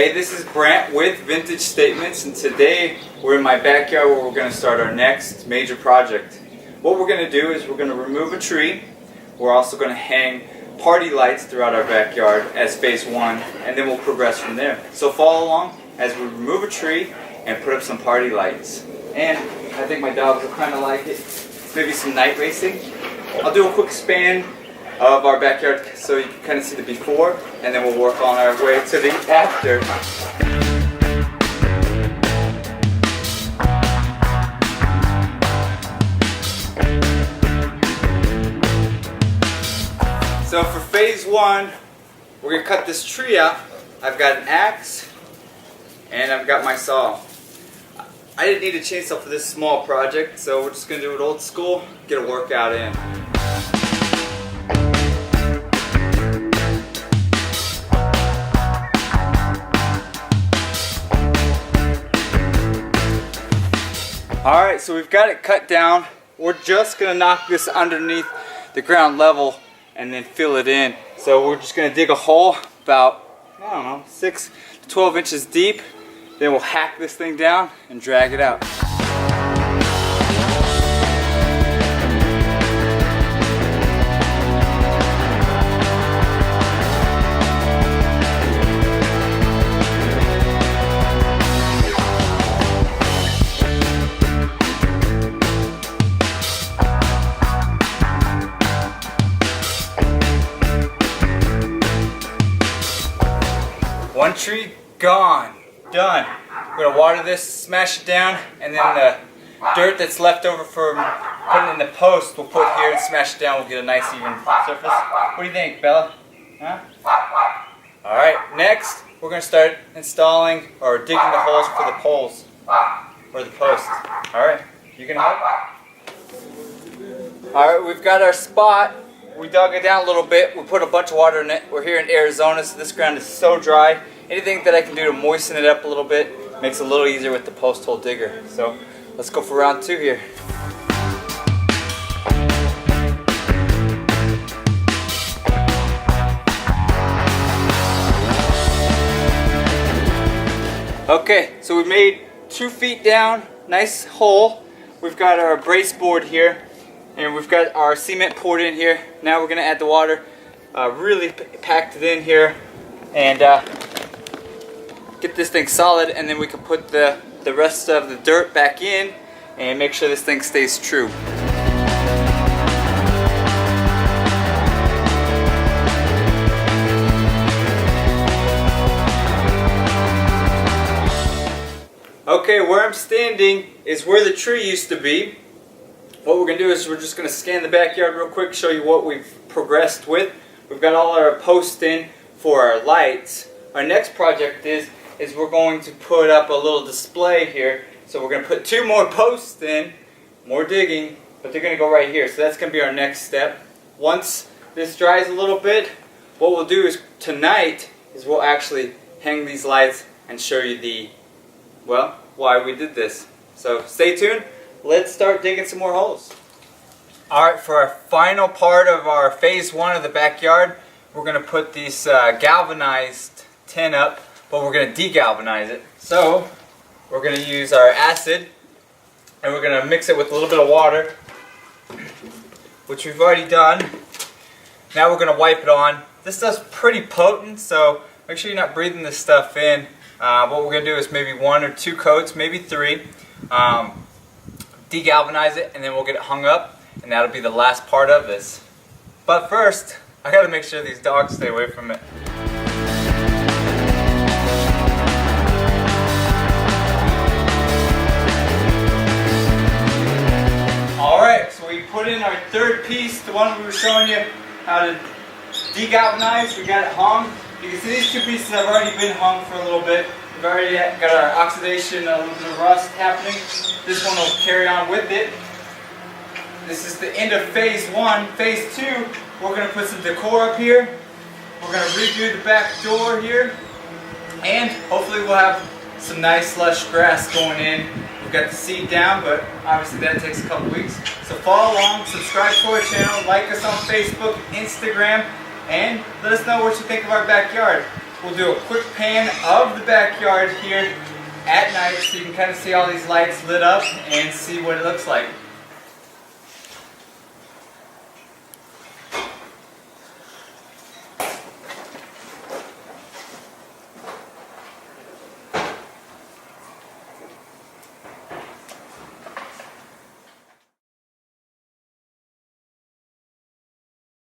Hey, this is Brant with Vintage Statements, and today we're in my backyard where we're going to start our next major project. What we're going to do is we're going to remove a tree. We're also going to hang party lights throughout our backyard as phase one, and then we'll progress from there. So follow along as we remove a tree and put up some party lights. And I think my dogs will kind of like it. Maybe some night racing. I'll do a quick span of our backyard so you can kind of see the before, and then we'll work on our way to the after. So for phase one, we're going to cut this tree out. I've got an axe and I've got my saw. I didn't need a chainsaw for this small project, so we're just going to do it old school, get a workout in. Alright, so we've got it cut down. We're just going to knock this underneath the ground level and then fill it in. So we're just going to dig a hole about, I don't know, 6 to 12 inches deep. Then we'll hack this thing down and drag it out. One tree gone. Done. We're going to water this, smash it down, and then the dirt that's left over from putting in the post we'll put here and smash it down. We'll get a nice even surface. What do you think, Bella? Huh? Alright, next we're going to start installing or digging the holes for the poles. Or the posts. Alright, you can help? Alright, we've got our spot. We dug it down a little bit. We put a bunch of water in it. We're here in Arizona, so this ground is so dry. Anything that I can do to moisten it up a little bit makes it a little easier with the post hole digger. So let's go for round 2 here. Okay, so we made 2 feet down, nice hole. We've got our brace board here, and we've got our cement poured in here. Now we're going to add the water, really packed it in here, and get this thing solid, and then we can put the rest of the dirt back in and make sure this thing stays true. Okay, where I'm standing is where the tree used to be. What we're going to do is we're just going to scan the backyard real quick, show you what we've progressed with. We've got all our posts in for our lights. Our next project is we're going to put up a little display here. So we're going to put 2 more posts in, more digging, but they're going to go right here. So that's going to be our next step. Once this dries a little bit, what we'll do is tonight is we'll actually hang these lights and show you why we did this. So stay tuned. Let's start digging some more holes. Alright, for our final part of our phase 1 of the backyard, we're going to put this galvanized tin up, but we're going to degalvanize it. So we're going to use our acid, and we're going to mix it with a little bit of water, which we've already done. Now we're going to wipe it on. This stuff's pretty potent, so make sure you're not breathing this stuff in. What we're going to do is maybe 1 or 2 coats, maybe 3. Degalvanize it, and then we'll get it hung up, and that'll be the last part of this. But first, I got to make sure these dogs stay away from it. Alright, so we put in our 3rd piece, the one we were showing you how to degalvanize. We got it hung. You can see these 2 pieces have already been hung for a little bit. We've already got our oxidation, a little bit of rust happening. This one will carry on with it. This is the end of phase 1. Phase 2, we're going to put some decor up here. We're going to redo the back door here. And hopefully we'll have some nice lush grass going in. We've got the seed down, but obviously that takes a couple weeks. So follow along, subscribe to our channel, like us on Facebook, Instagram, and let us know what you think of our backyard. we'll do a quick pan of the backyard here at night so you can kind of see all these lights lit up and see what it looks like.